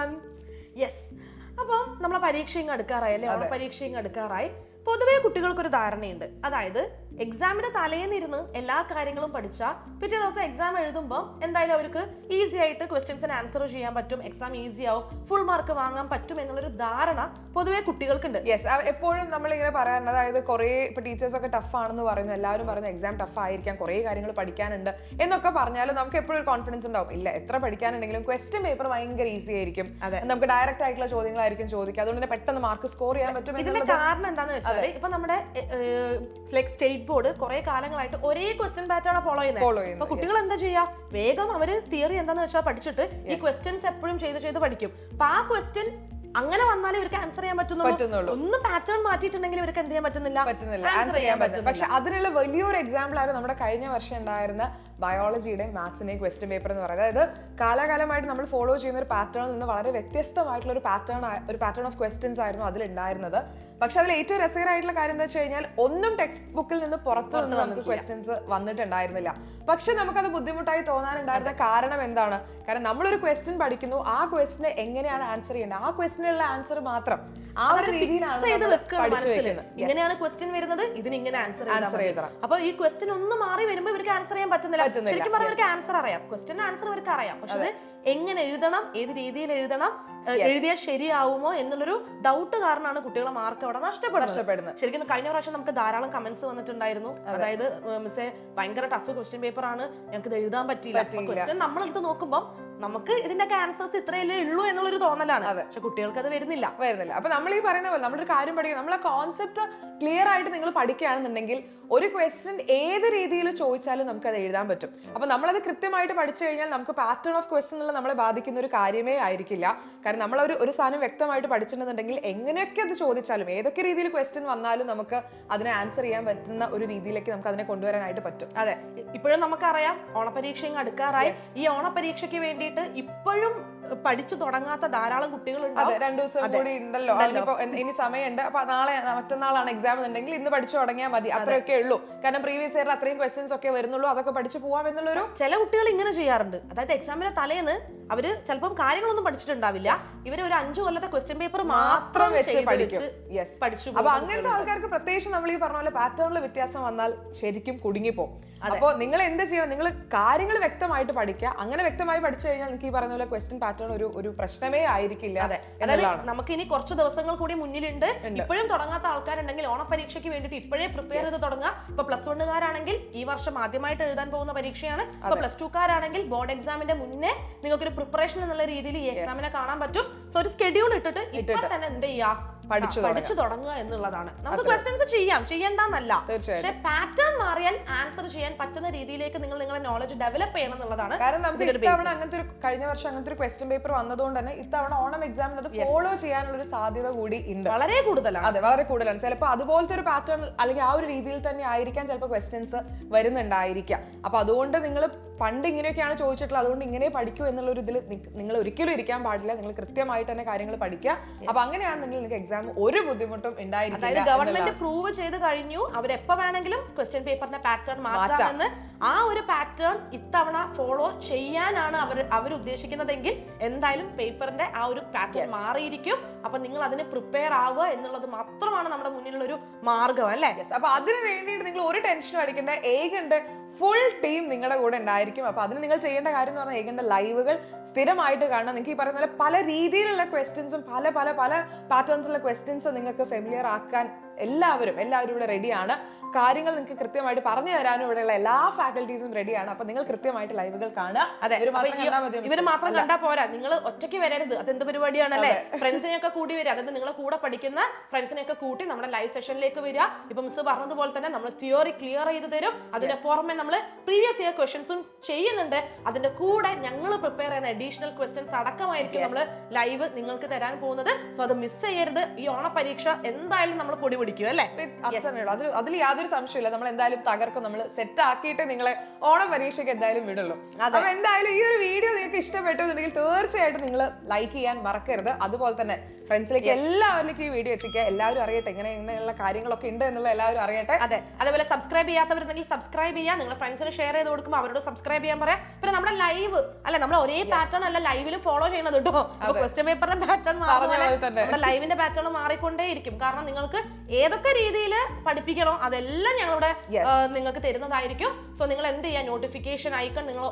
everyone. Yes, അപ്പം നമ്മളെ പരീക്ഷ ഇങ്ങ് അടുക്കാറായി അല്ലേ? ഓണ പരീക്ഷ ഇങ്ങ് അടുക്കാറായി. പൊതുവേ കുട്ടികൾക്കൊരു ധാരണയുണ്ട്, അതായത് എക്സാമിന്റെ തലേന്നിരുന്ന് എല്ലാ കാര്യങ്ങളും പഠിച്ചാൽ പിറ്റേ ദിവസം എക്സാം എഴുതുമ്പോൾ എന്തായാലും അവർക്ക് ഈസി ആയിട്ട് ക്വസ്റ്റ്യൻസിന് ആൻസർ ചെയ്യാൻ പറ്റും, എക്സാം ഈസി ആവും, ഫുൾ മാർക്ക് വാങ്ങാൻ പറ്റും എന്നുള്ളൊരു ധാരണ പൊതുവേ കുട്ടികൾക്കുണ്ട്. യെസ്, എപ്പോഴും നമ്മൾ ഇങ്ങനെ പറയാറുണ്ട്, അതായത് കുറെ ഇപ്പൊ ടീച്ചേഴ്സ് ഒക്കെ ടഫ് ആണെന്ന് പറയുന്നു, എല്ലാവരും പറയുന്നു എക്സാം ടഫ് ആയിരിക്കാം, കുറെ കാര്യങ്ങൾ പഠിക്കാനുണ്ട് എന്നൊക്കെ പറഞ്ഞാലും നമുക്ക് എപ്പോഴും ഒരു കോൺഫിഡൻസ് ഉണ്ടാവും. ഇല്ല, എത്ര പഠിക്കാനുണ്ടെങ്കിലും ക്വസ്റ്റ്യൻ പേപ്പർ ഭയങ്കര ഈസി ആയിരിക്കും, നമുക്ക് ഡയറക്റ്റ് ആയിട്ടുള്ള ചോദ്യങ്ങളായിരിക്കും ചോദിക്കുക, അതുകൊണ്ട് തന്നെ പെട്ടെന്ന് മാർക്ക് സ്കോർ ചെയ്യാൻ പറ്റും. ഇതിന്റെ കാരണം എന്താണെന്ന് വെച്ചാൽ ഇപ്പൊ നമ്മുടെ സ്റ്റേറ്റ് ബോർഡ് കുറെ കാലങ്ങളായിട്ട് ഒരേ ക്വസ്റ്റ്യൻ പാറ്റേൺ ഫോളോ ചെയ്യുന്നത്. അപ്പൊ കുട്ടികൾ എന്താ ചെയ്യാ, വേഗം അവര് തിയറി എന്താന്ന് വെച്ചാൽ പഠിച്ചിട്ട് ഈ ക്വസ്റ്റ്യൻസ് എപ്പോഴും ചെയ്ത് പഠിക്കും. അപ്പൊ ആ ക്വസ്റ്റ്യൻ അങ്ങനെ വന്നാലും ഇവർക്ക് ആൻസർ ചെയ്യാൻ പറ്റുന്നുള്ളൂ. ഒന്ന് പാറ്റേൺ മാറ്റിയിട്ടുണ്ടെങ്കിൽ ഇവർക്ക് എന്ത് ചെയ്യാൻ പറ്റുന്നില്ല, ആൻസർ ചെയ്യാൻ പറ്റും. പക്ഷെ അതിനുള്ള വലിയൊരു എക്സാമ്പിൾ ആയിരുന്നു നമ്മുടെ കഴിഞ്ഞ വർഷം ഉണ്ടായിരുന്ന ബയോളജിയുടെയും മാത്സിന്റെയും ക്വസ്റ്റ്യൻ പേപ്പർ എന്ന് പറയുന്നത്. അതായത് കാലാകാലമായിട്ട് നമ്മൾ ഫോളോ ചെയ്യുന്ന ഒരു പാറ്റേണിൽ നിന്ന് വളരെ വ്യത്യസ്തമായിട്ടുള്ള ഒരു പാറ്റേൺ ഓഫ് ക്വസ്റ്റ്യൻസ് ആയിരുന്നു അതിലുണ്ടായിരുന്നത്. പക്ഷെ അതിൽ ഏറ്റവും രസകരമായിട്ടുള്ള കാര്യം എന്താ വെച്ച് കഴിഞ്ഞാൽ ഒന്നും ടെക്സ്റ്റ് ബുക്കിൽ നിന്ന് പുറത്തു നിന്ന് നമുക്ക് ക്വസ്റ്റ്യൻസ് വന്നിട്ടുണ്ടായിരുന്നില്ല. പക്ഷെ നമുക്കത് ബുദ്ധിമുട്ടായി തോന്നാനുണ്ടായിരുന്ന കാരണം എന്താണ്? കാരണം നമ്മളൊരു ക്വസ്റ്റ്യൻ പഠിക്കുന്നു, ആ ക്വസ്റ്റിന് എങ്ങനെയാണ് ആൻസർ ചെയ്യേണ്ടത്, ആ ക്വസ്റ്റിനുള്ള ആൻസർ മാത്രം ആ ഒരു രീതിയിലാണ് ഇങ്ങനെയാണ് ക്വസ്റ്റ്യൻ വരുന്നത്, ഇതിന് ഇങ്ങനെ ആൻസർ ചെയ്യണം. അപ്പൊ ഈ ക്വസ്റ്റ്യൻ ഒന്ന് മാറി വരുമ്പോൾ ഇവർക്ക് ആൻസർ ചെയ്യാൻ പറ്റുന്നില്ല. ശരിക്കും പറഞ്ഞാൽ ഇവർക്ക് ആൻസർ അറിയാം, ക്വസ്റ്റ്യൻ ആൻസർ ഇവർക്ക് അറിയാം, പക്ഷെ അത് എങ്ങനെ എഴുതണം, ഏത് രീതിയിൽ എഴുതണം, എഴുതിയാൽ ശരിയാവുമോ എന്നുള്ളൊരു ഡൗട്ട് കാരണമാണ് കുട്ടികളെ മാർക്ക് അവിടെ നഷ്ടപ്പെടുന്നത്. ശരിക്കും കഴിഞ്ഞ പ്രാവശ്യം നമുക്ക് ധാരാളം കമന്റ്സ് വന്നിട്ടുണ്ടായിരുന്നു, അതായത് മിസ്സേ ഭയങ്കര ടഫ് ക്വസ്റ്റ്യൻ പേപ്പർ ആണ്, ഞങ്ങൾക്ക് ഇത് എഴുതാൻ പറ്റിയില്ല. ക്വസ്റ്റ്യൻ നമ്മളെടുത്ത് നോക്കുമ്പോൾ നമുക്ക് ഇതിന്റെയൊക്കെ ആൻസേഴ്സ് ഇത്രയല്ലേ ഉള്ളൂ എന്നുള്ളൊരു തോന്നലാണ്, പക്ഷെ കുട്ടികൾക്ക് അത് വരുന്നില്ല. അപ്പൊ നമ്മൾ ഈ പറയുന്ന പോലെ നമ്മളൊരു കാര്യം പഠിക്കുക, നമ്മളെ കോൺസെപ്റ്റ് ക്ലിയർ ആയിട്ട് നിങ്ങൾ പഠിക്കുകയാണെന്നുണ്ടെങ്കിൽ ഒരു ക്വസ്റ്റ്യൻ ഏത് രീതിയിൽ ചോദിച്ചാലും നമുക്ക് അത് എഴുതാൻ പറ്റും. അപ്പൊ നമ്മളത് കൃത്യമായിട്ട് പഠിച്ചു കഴിഞ്ഞാൽ നമുക്ക് പാറ്റേൺ ഓഫ് ക്വസ്റ്റ്യൻ എന്നുള്ള നമ്മളെ ബാധിക്കുന്ന ഒരു കാര്യമേ ആയിരിക്കില്ല. കാരണം നമ്മൾ ഒരു സാധനം വ്യക്തമായിട്ട് പഠിച്ചിട്ടുണ്ടെന്നുണ്ടെങ്കിൽ എങ്ങനെയൊക്കെ അത് ചോദിച്ചാലും ഏതൊക്കെ രീതിയിൽ ക്വസ്റ്റ്യൻ വന്നാലും നമുക്ക് അതിനെ ആൻസർ ചെയ്യാൻ പറ്റുന്ന ഒരു രീതിയിലേക്ക് നമുക്ക് അതിനെ കൊണ്ടുവരാനായിട്ട് പറ്റും. അതെ, ഇപ്പോഴും നമുക്കറിയാം ഓണപരീക്ഷ അടുക്കാറായി. ഈ ഓണപരീക്ഷയ്ക്ക് വേണ്ടിയിട്ട് ഇപ്പോഴും പഠിച്ചു തുടങ്ങാത്ത ധാരാളം കുട്ടികളുണ്ട്. 2 ദിവസം കൂടി ഉണ്ടല്ലോ, അതിനിപ്പോ ഇനി സമയമുണ്ട്. അപ്പൊ നാളെ മറ്റന്നാളാണ് എക്സാം എന്നുണ്ടെങ്കിൽ ഇന്ന് പഠിച്ചു തുടങ്ങിയാൽ മതി, അത്രയൊക്കെ ഉള്ളൂ. കാരണം പ്രീവിയസ് ഇയറിൽ അത്രയും ക്വസ്റ്റ്യൻസ് ഒക്കെ വരുന്നുള്ളൂ, അതൊക്കെ പഠിച്ചു പോവാം എന്നുള്ളൊരു. ചില കുട്ടികൾ ഇങ്ങനെ ചെയ്യാറുണ്ട്, അതായത് എക്സാമിന്റെ തലേന്ന് അവര് ചിലപ്പം കാര്യങ്ങളൊന്നും പഠിച്ചിട്ടുണ്ടാവില്ല, ഇവര് ഒരു 5 കൊല്ലത്തെ ക്വസ്റ്റ്യൻ പേപ്പർ മാത്രം വെച്ച് പഠിച്ചു. അപ്പൊ അങ്ങനത്തെ ആൾക്കാർക്ക് പ്രത്യേകിച്ച് നമ്മൾ ഈ പറഞ്ഞ പോലെ പാറ്റേണിൽ വ്യത്യാസം വന്നാൽ ശരിക്കും കുടുങ്ങിപ്പോകും. അപ്പൊ നിങ്ങൾ എന്ത് ചെയ്യണം, നിങ്ങൾ കാര്യങ്ങൾ വ്യക്തമായിട്ട് പഠിക്കുക. അങ്ങനെ വ്യക്തമായി പഠിച്ചു കഴിഞ്ഞാൽ നിങ്ങൾക്ക് ഈ പറഞ്ഞ പോലെ ക്വസ്റ്റ്യൻ പാറ്റേൺ ഒരു പ്രശ്നമേ ആയിരിക്കില്ല. നമുക്ക് ഇനി കുറച്ച് ദിവസങ്ങൾ കൂടി മുന്നിലുണ്ട്. ഇപ്പോഴും തുടങ്ങാത്ത ആൾക്കാരുണ്ടെങ്കിൽ ഓണപരീക്ഷയ്ക്ക് വേണ്ടിയിട്ട് ഇപ്പോഴേ പ്രിപ്പയർ ചെയ്ത് തുടങ്ങാം. ഇപ്പൊ +1 കാരാണെങ്കിൽ ഈ വർഷം ആദ്യമായിട്ട് എഴുതാൻ പോകുന്ന പരീക്ഷയാണ്. ഇപ്പൊ +2 കാരാണെങ്കിൽ ബോർഡ് എക്സാമിന്റെ മുന്നേ നിങ്ങൾക്ക് ഒരു പ്രിപ്പറേഷൻ എന്നുള്ള രീതിയിൽ ഈ എക്സാമിനെ കാണാൻ പറ്റും. സോ ഒരു സ്കെഡ്യൂൾ ഇട്ടിട്ട് ഇപ്പൊ തന്നെ എന്ത് ചെയ്യാം, പഠിച്ചു തുടങ്ങുക എന്നുള്ളതാണ്. നമുക്ക് ക്വസ്റ്റ്യൻസ് ചെയ്യണ്ടെന്നല്ല, പക്ഷെ പാറ്റേൺ മാറിയാൽ ആൻസർ ചെയ്യാൻ പറ്റുന്ന രീതിയിലേക്ക് നിങ്ങൾ നിങ്ങളുടെ നോളജ് ഡെവലപ്പ് ചെയ്യണം എന്നുള്ളതാണ്. കാരണം നമുക്ക് ഇത്തവണ കഴിഞ്ഞ വർഷം അങ്ങനത്തെ ഒരു ക്വസ്റ്റ്യൻ പേപ്പർ വന്നതുകൊണ്ട് തന്നെ ഇത്തവണ ഓണം എക്സാമിന് അത് ഫോളോ ചെയ്യാനുള്ള ഒരു സാധ്യത കൂടി ഉണ്ട്, വളരെ കൂടുതലാണ്. അതെ, വളരെ കൂടുതലാണ്. ചിലപ്പോൾ അതുപോലത്തെ ഒരു പാറ്റേൺ അല്ലെങ്കിൽ ആ ഒരു രീതിയിൽ തന്നെ ആയിരിക്കാം ചിലപ്പോൾ ക്വസ്റ്റ്യൻസ് വരുന്നുണ്ടായിരിക്കാം. അപ്പൊ അതുകൊണ്ട് നിങ്ങൾ പണ്ട് ഇങ്ങനെയൊക്കെയാണ് ചോദിച്ചിട്ടുള്ളത്, അതുകൊണ്ട് ഇങ്ങനെ പഠിക്കൂ എന്നുള്ള ഒരു ഇതിൽ നിങ്ങൾ ഒരിക്കലും ഇരിക്കാൻ പാടില്ല. നിങ്ങൾ കൃത്യമായിട്ട് തന്നെ കാര്യങ്ങൾ പഠിക്കുക. അപ്പൊ അങ്ങനെയാണെന്നെങ്കിൽ നിങ്ങൾക്ക് എക്സാം ഒരു ബുദ്ധിമുട്ടും ഉണ്ടായിരിക്കില്ല. അതായത് ഗവൺമെന്റ് പ്രൂവ് ചെയ്ത് കഴിഞ്ഞു അവരെപ്പോ വേണമെങ്കിലും ക്വസ്റ്റ്യൻ പേപ്പറിന്റെ പാറ്റേൺ മാറ്റാമെന്ന്. ആ ഒരു പാറ്റേൺ ഇത്തവണ ഫോളോ ചെയ്യാനാണ് അവർ ഉദ്ദേശിക്കുന്നതെങ്കിൽ എന്തായാലും പേപ്പറിന്റെ ആ ഒരു പാറ്റേൺ മാറിയിരിക്കും. അപ്പൊ നിങ്ങൾ അതിന് പ്രിപ്പയർ ആവുക എന്നുള്ളത് മാത്രമാണ് നമ്മുടെ മുന്നിലുള്ള ഒരു മാർഗം, അല്ലേ? അപ്പൊ അതിന് വേണ്ടിയിട്ട് നിങ്ങൾ ഒരു ടെൻഷനും അടിക്കേണ്ട. ഏകന്റെ ഫുൾ ടീം നിങ്ങളുടെ കൂടെ ഉണ്ടായിരിക്കും. അപ്പൊ അതിന് നിങ്ങൾ ചെയ്യേണ്ട കാര്യം എന്ന് പറഞ്ഞാൽ ഏകന്റെ ലൈവുകൾ സ്ഥിരമായിട്ട് കാണണം. നിങ്ങൾക്ക് ഈ പറയുന്ന പോലെ പല രീതിയിലുള്ള ക്വസ്റ്റ്യൻസും പല പല പല പാറ്റേൺസിലുള്ള ക്വസ്റ്റ്യൻസ് നിങ്ങൾക്ക് ഫെമിലിയർ ആക്കാൻ എല്ലാവരും ഇവിടെ റെഡിയാണ്. കാര്യങ്ങൾ നിങ്ങൾക്ക് കൃത്യമായിട്ട് പറഞ്ഞു തരാനും ഇവിടെയുള്ള എല്ലാ ഫാക്കൽറ്റീസും റെഡിയാണ്. അപ്പൊ നിങ്ങൾ കൃത്യമായിട്ട് ലൈവുകൾ കാണുക. ഇവര് മാത്രം കണ്ടാൽ പോരാ, നിങ്ങൾ ഒറ്റയ്ക്ക് വരരുത്. അതെന്ത് പരിപാടിയാണല്ലേ? ഫ്രണ്ട്സിനെയൊക്കെ കൂടി വരിക, അതായത് നിങ്ങളെ കൂടെ പഠിക്കുന്ന ഫ്രണ്ട്സിനെയൊക്കെ കൂട്ടി നമ്മുടെ ലൈവ് സെഷനിലേക്ക് വരിക. ഇപ്പൊ മിസ് പറഞ്ഞതുപോലെ തന്നെ നമ്മൾ തിയറി ക്ലിയർ ചെയ്ത് തരും. അതിന്റെ പുറമെ നമ്മൾ പ്രീവിയസ് ഇയർ ക്വസ്റ്റ്യൻസും ചെയ്യുന്നുണ്ട്. അതിന്റെ കൂടെ ഞങ്ങൾ പ്രിപ്പയർ ചെയ്യുന്ന അഡീഷണൽ ക്വസ്റ്റ്യൻസ് അടക്കമായിരിക്കും നമ്മൾ ലൈവ് നിങ്ങൾക്ക് തരാൻ പോകുന്നത്. സോ അത് മിസ് ചെയ്യരുത്. ഈ ഓണ പരീക്ഷ എന്തായാലും നമ്മൾ പൊടി പിടിക്കും, അല്ലേ? അതിൽ യാതൊരു യാതൊരു സംശയമില്ല, നമ്മൾ എന്തായാലും തകർക്കും, നമ്മൾ സെറ്റ് ആക്കിയിട്ട് നിങ്ങളെ ഓണം പരീക്ഷയ്ക്ക് എന്തായാലും വിടുള്ളൂ. അപ്പൊ എന്തായാലും ഈ ഒരു വീഡിയോ നിങ്ങൾക്ക് ഇഷ്ടപ്പെട്ടു എന്നുണ്ടെങ്കിൽ തീർച്ചയായിട്ടും നിങ്ങൾ ലൈക്ക് ചെയ്യാൻ മറക്കരുത്. അതുപോലെ തന്നെ ഫ്രണ്ട്സിലേക്ക് എല്ലാവരിലേക്കും ഈ വീഡിയോ എത്തിക്കുക, എല്ലാവരും അറിയട്ടെ ഇങ്ങനെ ഇങ്ങനെയുള്ള കാര്യങ്ങളൊക്കെ ഉണ്ട് എന്നുള്ള എല്ലാവരും അറിയട്ടെ. അതെ, അതേപോലെ സബ്സ്ക്രൈബ് ചെയ്യാത്തവരുണ്ടെങ്കിൽ സബ്സ്ക്രൈബ് ചെയ്യുക, നിങ്ങൾ ഫ്രണ്ട്സിന് ഷെയർ ചെയ്ത് കൊടുക്കുമ്പോൾ അവരോട് സബ്സ്ക്രൈബ് ചെയ്യാൻ പറയാം. പിന്നെ നമ്മുടെ ലൈവ് അല്ല, നമ്മൾ ഒരേ പാറ്റേൺ അല്ല ലൈവിലും ഫോളോ ചെയ്യുന്നത് കേട്ടോ. ക്വസ്റ്റ്യൻ പേപ്പറിന്റെ പാറ്റേൺ നമ്മുടെ ലൈവിന്റെ പാറ്റേൺ മാറിക്കൊണ്ടേയിരിക്കും. കാരണം നിങ്ങൾക്ക് ഏതൊക്കെ രീതിയിൽ പഠിപ്പിക്കണോ അതെല്ലാം ഞങ്ങളുടെ നിങ്ങൾക്ക് തരുന്നതായിരിക്കും. സോ നിങ്ങൾ എന്ത് ചെയ്യുക, നോട്ടിഫിക്കേഷൻ ഐക്കൺ നിങ്ങൾ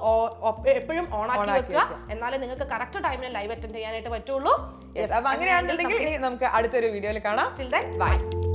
എപ്പോഴും ഓൺ ആക്കി വെക്കുക, എന്നാലേ നിങ്ങൾക്ക് കറക്റ്റ് ടൈമിൽ ലൈവ് അറ്റൻഡ് ചെയ്യാനായിട്ട് പറ്റുള്ളൂ. അപ്പൊ അങ്ങനെയാണെന്നുണ്ടെങ്കിൽ നമുക്ക് അടുത്തൊരു വീഡിയോയിൽ കാണാം. Till then, bye.